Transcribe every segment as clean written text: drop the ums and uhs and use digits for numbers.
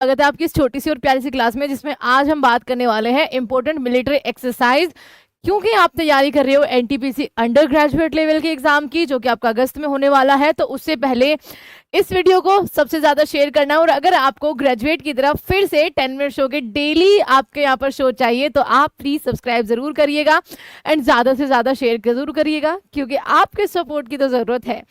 स्वागत है आपकी इस छोटी सी और प्यारी सी क्लास में, जिसमें आज हम बात करने वाले हैं इंपॉर्टेंट मिलिट्री एक्सरसाइज। क्योंकि आप तैयारी कर रहे हो एनटीपीसी अंडर ग्रेजुएट लेवल के एग्जाम की, जो कि आपका अगस्त में होने वाला है, तो उससे पहले इस वीडियो को सबसे ज्यादा शेयर करना। और अगर आपको ग्रेजुएट की तरफ फिर से 10 मिनट शो के डेली आपके यहाँ पर शो चाहिए, तो आप प्लीज सब्सक्राइब जरूर करिएगा एंड ज्यादा से ज्यादा शेयर जरूर करिएगा, क्योंकि आपके सपोर्ट की तो जरूरत है।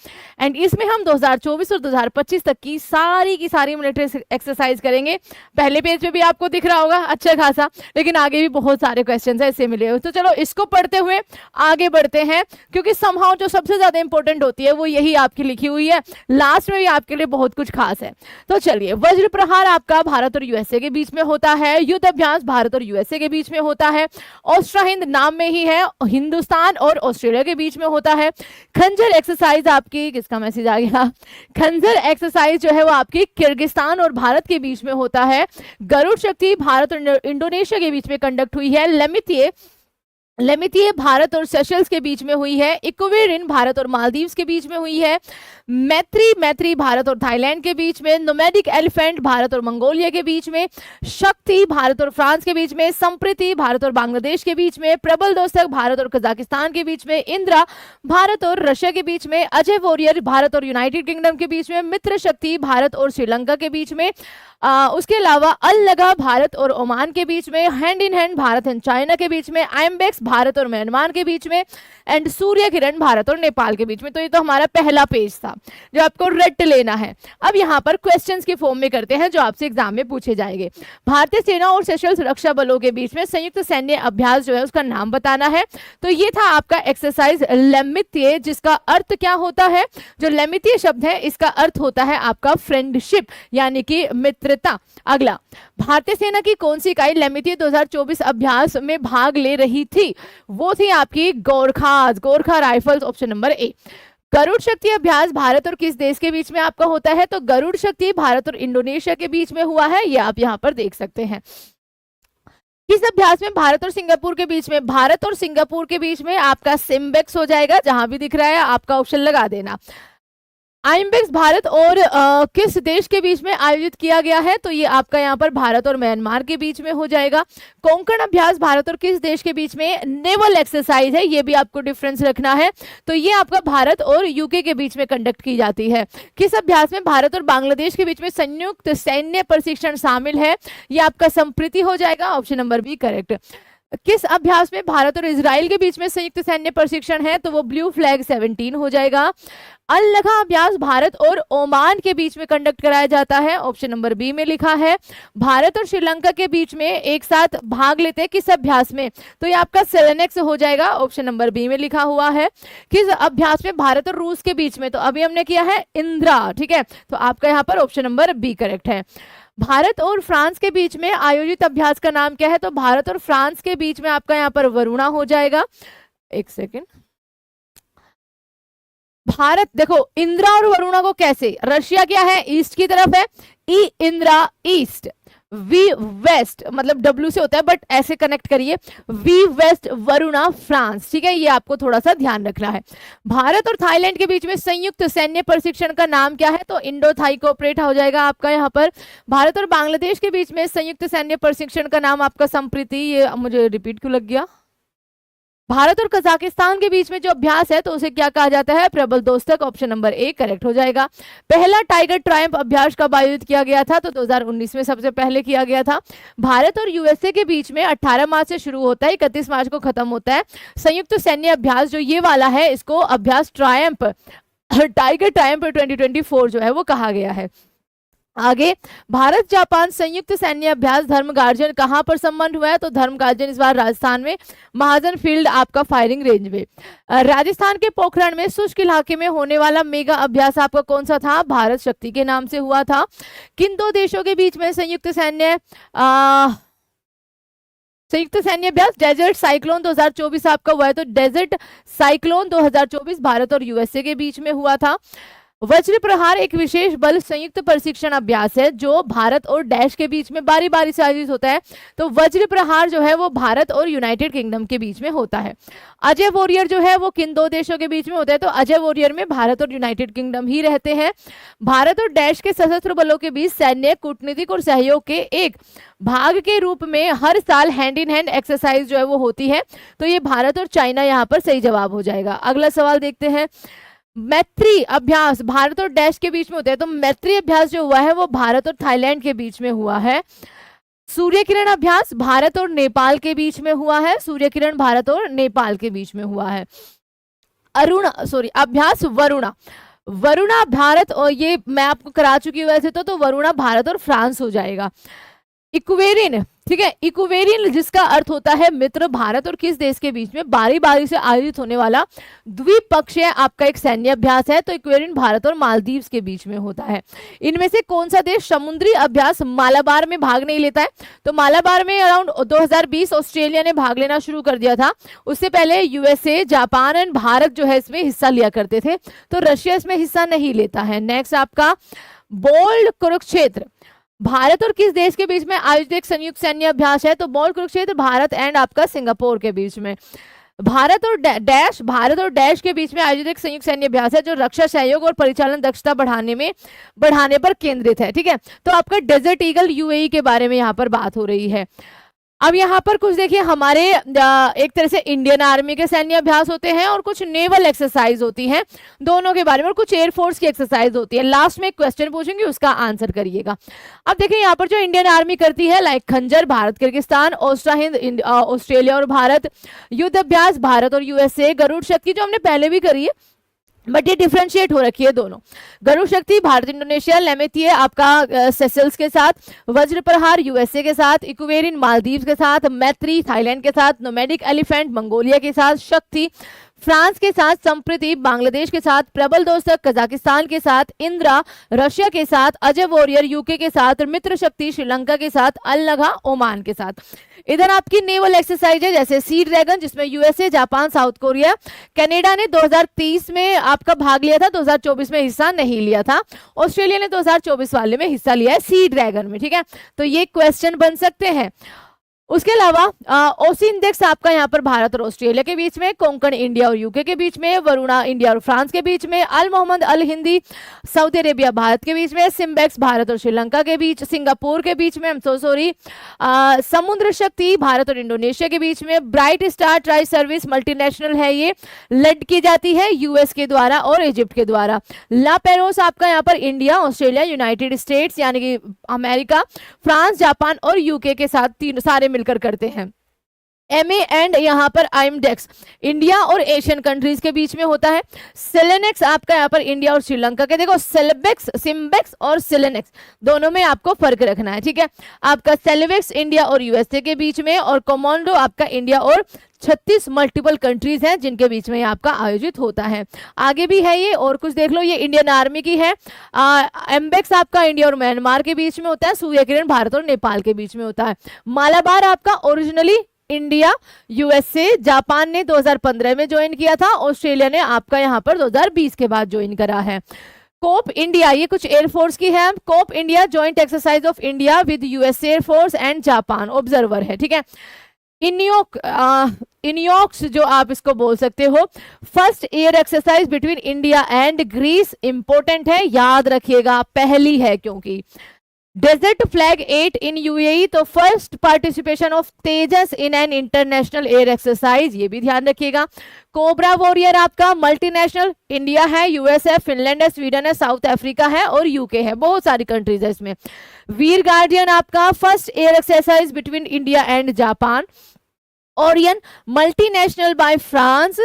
एंड इसमें हम 2024 और 2025 तक की सारी मिलिट्री एक्सरसाइज करेंगे। पहले पेज पे भी आपको दिख रहा होगा अच्छा खासा, लेकिन आगे भी बहुत सारे क्वेश्चन है इससे मिले हुए। तो चलो इसको पढ़ते हुए आगे बढ़ते हैं, क्योंकि समहाउ जो सबसे ज्यादा इंपॉर्टेंट होती है वो यही आपकी लिखी हुई है। लास्ट में आपके लिए बहुत कुछ खास है। तो चलिए, वज्र प्रहार आपका भारत और यूएसए के बीच में होता है। युद्ध अभ्यास भारत और यूएसए के बीच में होता है। ऑस्ट्रा हिंद नाम में ही है, हिंदुस्तान और ऑस्ट्रेलिया के बीच में होता है। खंजर एक्सरसाइज आपकी, किसका मैसेज आ गया, खंजर एक्सरसाइज जो है वो आपकी किर्गिस्तान और भारत के बीच में होता है। गरुड़ शक्ति भारत और इंडोनेशिया के बीच में कंडक्ट हुई है। लेमितिये भारत और सेशल्स के बीच में हुई है। इक्वेरिन भारत और मालदीव्स के बीच में हुई है। मैत्री भारत और थाईलैंड के बीच में। नोमैडिक एलिफेंट भारत और मंगोलिया के बीच में। शक्ति भारत और फ्रांस के बीच में। संप्रीति भारत और बांग्लादेश के बीच में। प्रबल दोस्तक भारत और कजाकिस्तान के बीच में। इंद्रा भारत और रशिया के बीच में। अजय वॉरियर भारत और यूनाइटेड किंगडम के बीच में। मित्र शक्ति भारत और श्रीलंका के बीच में। उसके अलावा अल लगा भारत और ओमान के बीच में। Hand in hand Bharat and China के बीच में। आइम्बेक्स भारत और म्यांमार के बीच में। एंड सूर्य किरण भारत और नेपाल के बीच में। तो ये तो हमारा पहला पेज था जो आपको रट लेना है। अब यहाँ पर क्वेश्चंस के फॉर्म में करते हैं जो आपसे एग्जाम में पूछे जाएंगे। भारतीय सेना और सेशल्स रक्षा बलों के बीच में संयुक्त सैन्य अभ्यास जो है उसका नाम बताना है। तो ये था आपका एक्सरसाइज लेमितिये, जिसका अर्थ क्या होता है, जो लेमितिये शब्द है इसका अर्थ होता है आपका फ्रेंडशिप, यानी कि मित्रता। अगला, भारतीय सेना की कौन सी इकाई लेमितिये 2024 अभ्यास में भाग ले रही थी? वो थी आपकी Gorkha rifles, option number A. Garuda Shakti अभ्यास भारत और किस देश के बीच में आपका होता है? तो गरुड़ शक्ति भारत और इंडोनेशिया के बीच में हुआ है, ये आप यहाँ पर देख सकते हैं। किस अभ्यास में भारत और सिंगापुर के बीच में? भारत और सिंगापुर के बीच में आपका सिम्बेक्स हो जाएगा, जहां भी दिख रहा है आपका ऑप्शन लगा देना। आइम्बेक्स भारत और किस देश के बीच में आयोजित किया गया है? तो ये आपका यहाँ पर भारत और म्यांमार के बीच में हो जाएगा। कोंकण अभ्यास भारत और किस देश के बीच में? नेवल एक्सरसाइज है, ये भी आपको डिफरेंस रखना है। तो ये आपका भारत और यूके के बीच में कंडक्ट की जाती है। किस अभ्यास में भारत और बांग्लादेश के बीच में संयुक्त सैन्य प्रशिक्षण शामिल है? ये आपका संप्रीति हो जाएगा, ऑप्शन नंबर बी करेक्ट। किस अभ्यास में भारत और इजराइल के बीच में संयुक्त सैन्य प्रशिक्षण है? तो वो ब्लू फ्लैग 17 हो जाएगा। अल लगा अभ्यास भारत और ओमान के बीच में कंडक्ट कराया जाता है, ऑप्शन नंबर बी में लिखा है। भारत और श्रीलंका के बीच में एक साथ भाग लेते हैं किस अभ्यास में? तो ये आपका सेलेनेक्स हो जाएगा, ऑप्शन नंबर बी में लिखा हुआ है। किस अभ्यास में भारत और रूस के बीच में? तो अभी हमने किया है इंदिरा, ठीक है, तो आपका यहाँ पर ऑप्शन नंबर बी करेक्ट है। भारत और फ्रांस के बीच में आयोजित अभ्यास का नाम क्या है? तो भारत और फ्रांस के बीच में आपका यहाँ पर वरुणा हो जाएगा। एक सेकेंड, भारत देखो इंदिरा और वरुणा को कैसे, रशिया क्या है, ईस्ट की तरफ है, ई इंदिरा ईस्ट, वी वेस्ट, मतलब डब्ल्यू से होता है बट ऐसे कनेक्ट करिए, वी वेस्ट वरुणा फ्रांस, ठीक है, ये आपको थोड़ा सा ध्यान रखना है। भारत और थाईलैंड के बीच में संयुक्त सैन्य प्रशिक्षण का नाम क्या है? तो इंडो थाई कोऑपरेट हो जाएगा आपका यहाँ पर। भारत और बांग्लादेश के बीच में संयुक्त सैन्य प्रशिक्षण का नाम आपका संप्रीति, ये मुझे रिपीट क्यों लग गया। भारत और कजाकिस्तान के बीच में जो अभ्यास है तो उसे क्या कहा जाता है? प्रबल दोस्तक, ऑप्शन नंबर ए करेक्ट हो जाएगा। पहला टाइगर ट्रायम्फ अभ्यास कब आयोजित किया गया था? तो 2019 में सबसे पहले किया गया था। भारत और यूएसए के बीच में 18 मार्च से शुरू होता है, 31 मार्च को खत्म होता है। संयुक्त सैन्य अभ्यास जो ये वाला है इसको अभ्यास ट्रायम्फ, टाइगर ट्रायम्फ 2024 जो है वो कहा गया है। आगे, भारत जापान संयुक्त सैन्य अभ्यास धर्मगार्जन कहां पर संपन्न हुआ है? तो धर्मगार्जन इस बार राजस्थान में, महाजन फील्ड आपका फायरिंग रेंज में। राजस्थान के पोखरण में शुष्क इलाके में होने वाला मेगा अभ्यास आपका कौन सा था? भारत शक्ति के नाम से हुआ था। किन दो देशों के बीच में संयुक्त सैन्य अभ्यास? डेजर्ट साइक्लोन 2024 आपका हुआ है, तो डेजर्ट साइक्लोन 2024 भारत और यूएसए के बीच में हुआ था। वज्र प्रहार एक विशेष बल संयुक्त प्रशिक्षण अभ्यास है जो भारत और डैश के बीच में बारी बारी से आयोजित होता है। तो वज्र प्रहार जो है वो भारत और यूनाइटेड किंगडम के बीच में होता है। अजय वॉरियर जो है वो किन दो देशों के बीच में होता है? तो अजय वॉरियर में भारत और यूनाइटेड किंगडम ही रहते हैं। भारत और डैश के सशस्त्र बलों के बीच सैन्य, कूटनीतिक और सहयोग के एक भाग के रूप में हर साल हैंड इन हैंड एक्सरसाइज जो है वो होती है। तो ये भारत और चाइना यहाँ पर सही जवाब हो जाएगा। अगला सवाल देखते हैं। मैत्री अभ्यास भारत और डैश के बीच में होता है। तो मैत्री अभ्यास जो हुआ है वो भारत और थाईलैंड के बीच में हुआ है। सूर्य किरण अभ्यास भारत और नेपाल के बीच में हुआ है। सूर्य किरण भारत और नेपाल के बीच में हुआ है। अभ्यास वरुणा, वरुणा भारत, और ये मैं आपको करा चुकी हूँ वैसे तो वरुणा भारत और फ्रांस हो जाएगा। इक्वेरिन, ठीक है, इक्वेरिन जिसका अर्थ होता है मित्र, भारत और किस देश के बीच में बारी बारी से आयोजित होने वाला द्विपक्षीय आपका एक सैन्य अभ्यास है। तो इक्वेरिन भारत और मालदीव्स के बीच में होता है। इनमें से कौन सा देश समुद्री अभ्यास मालाबार में भाग नहीं लेता है? तो मालाबार में अराउंड 2020 ऑस्ट्रेलिया ने भाग लेना शुरू कर दिया था। उससे पहले यूएसए, जापान एंड भारत जो है इसमें हिस्सा लिया करते थे। तो रशिया इसमें हिस्सा नहीं लेता है। नेक्स्ट आपका बोल्ड कुरुक्षेत्र भारत और किस देश के बीच में आयोजित एक संयुक्त सैन्य अभ्यास है? तो बोल्ड कुरुक्षेत्र भारत एंड आपका सिंगापुर के बीच में। भारत और डैश के बीच में आयोजित एक संयुक्त सैन्य अभ्यास है जो रक्षा सहयोग और परिचालन दक्षता बढ़ाने पर केंद्रित है। ठीक है, तो आपका डेजर्ट ईगल यूएई के बारे में यहाँ पर बात हो रही है। अब यहाँ पर कुछ देखिए, हमारे एक तरह से इंडियन आर्मी के सैन्य अभ्यास होते हैं और कुछ नेवल एक्सरसाइज होती हैं, दोनों के बारे में, और कुछ एयरफोर्स की एक्सरसाइज होती है। लास्ट में एक क्वेश्चन पूछूंगी, उसका आंसर करिएगा। अब देखिए यहाँ पर जो इंडियन आर्मी करती है, लाइक खंजर भारत किर्गिस्तान, ओस्ट्रा हिंद ऑस्ट्रेलिया और भारत, युद्ध अभ्यास भारत और यूएसए, गरुड़ शक्ति जो हमने पहले भी करी है बट ये डिफरेंशिएट हो रखी है दोनों। गरुड़ शक्ति भारत इंडोनेशिया, लेमेथिए आपका सेशल्स के साथ, वज्र प्रहार यूएसए के साथ, इक्वेरिन मालदीव के साथ, मैत्री थाईलैंड के साथ, नोमैडिक एलिफेंट मंगोलिया के साथ, शक्ति फ्रांस के साथ, संप्रति बांग्लादेश के साथ, प्रबल दोस्तक कजाकिस्तान के साथ, इंद्रा रशिया के साथ, अजय वॉरियर यूके के साथ, मित्र शक्ति श्रीलंका के साथ, अल नगा ओमान के साथ। इधर आपकी नेवल एक्सरसाइज है जैसे सी ड्रैगन जिसमें USA, Japan, south Korea, Canada ने 2023 में आपका भाग लिया था, 2024 में हिस्सा नहीं लिया था। ऑस्ट्रेलिया ने 2024 वाले में हिस्सा लिया है सी ड्रैगन में। ठीक है, तो ये क्वेश्चन बन सकते हैं। उसके अलावा ओसी इंडेक्स आपका यहाँ पर भारत और ऑस्ट्रेलिया के बीच में, कोंकण इंडिया और यूके के बीच में, वरुणा इंडिया और फ्रांस के बीच में, अल मोहम्मद अल हिंदी सऊदी अरेबिया भारत के बीच में, सिम्बेक्स भारत और श्रीलंका के बीच, सिंगापुर के बीच में, समुद्र शक्ति भारत और इंडोनेशिया के बीच में, bright star tri service multinational है, ये लेड की जाती है यूएस के द्वारा और इजिप्ट के द्वारा। ला पेरोस आपका यहाँ पर इंडिया, ऑस्ट्रेलिया, यूनाइटेड स्टेट्स यानी कि अमेरिका, फ्रांस, जापान और यूके के साथ तीन सारे मिलकर करते हैं। MA एंड यहाँ पर आइमडेक्स इंडिया और एशियन कंट्रीज के बीच में होता है। सेलेनेक्स आपका यहाँ पर इंडिया और श्रीलंका के, देखो सिम्बेक्स और सेलेनेक्स दोनों में आपको फर्क रखना है। ठीक है, आपका सेलेवेक्स इंडिया और यूएसए के बीच में, और कमांडो आपका इंडिया और 36 मल्टीपल कंट्रीज हैं जिनके बीच में आपका आयोजित होता है। आगे भी है ये, और कुछ देख लो, ये इंडियन आर्मी की है। एम्बेक्स आपका इंडिया और म्यांमार के बीच में होता है। सूर्य किरण भारत और नेपाल के बीच में होता है। मालाबार आपका ओरिजिनली इंडिया, यूएसए, जापान ने 2015 में ज्वाइन किया था, ऑस्ट्रेलिया ने आपका यहाँ पर 2020 के बाद ज्वाइन करा है। कोप इंडिया, ये कुछ एयरफोर्स की है। Cope India joint exercise of India with US air force and Japan observer है। ठीक है, इनियोक्स जो आप इसको बोल सकते हो, first air exercise between India and Greece, important है, याद रखिएगा, पहली है क्योंकि। डेजर्ट फ्लैग 8 इन यूएई, तो first participation of Tejas in an international air exercise, ये भी ध्यान रखिएगा। कोबरा वॉरियर आपका मल्टीनेशनल, इंडिया है, यूएस है, फिनलैंड है, स्वीडन है, साउथ अफ्रीका है और यूके है, बहुत सारी कंट्रीज है इसमें। वीर गार्डियन आपका first air exercise between India and Japan. Orion multinational by France,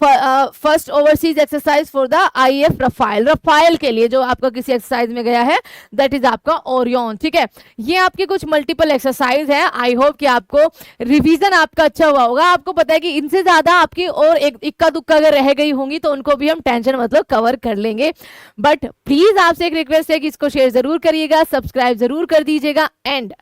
first overseas exercise for the IAF Rafale के लिए जो आपका किसी एक्सरसाइज में गया है, दैट इज आपका ओरियन। ठीक है, ये आपके कुछ मल्टीपल एक्सरसाइज है। आई होप कि आपको रिवीजन आपका अच्छा हुआ होगा। आपको पता है कि इनसे ज्यादा आपकी और एक इक्का दुक्का अगर रह गई होंगी तो उनको भी हम टेंशन मतलब कवर कर लेंगे। बट प्लीज आपसे एक रिक्वेस्ट है कि इसको शेयर जरूर करिएगा, सब्सक्राइब जरूर कर दीजिएगा एंड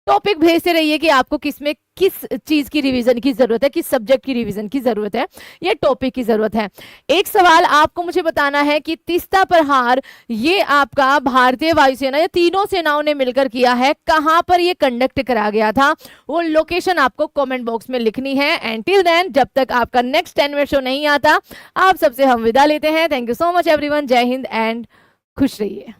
टॉपिक भेजते रहिए कि आपको किसमें किस चीज की रिवीजन की जरूरत है, किस सब्जेक्ट की रिवीजन की जरूरत है, या टॉपिक की जरूरत है। एक सवाल आपको मुझे बताना है कि तीस्ता प्रहार ये आपका भारतीय वायुसेना या तीनों सेनाओं ने मिलकर किया है, कहां पर ये कंडक्ट करा गया था, वो लोकेशन आपको कमेंट बॉक्स में लिखनी है। एंड टिल देन, जब तक आपका नेक्स्ट 10 मिनट शो नहीं आता, आप सबसे हम विदा लेते हैं। Thank you so much everyone. जय हिंद एंड खुश रहिए।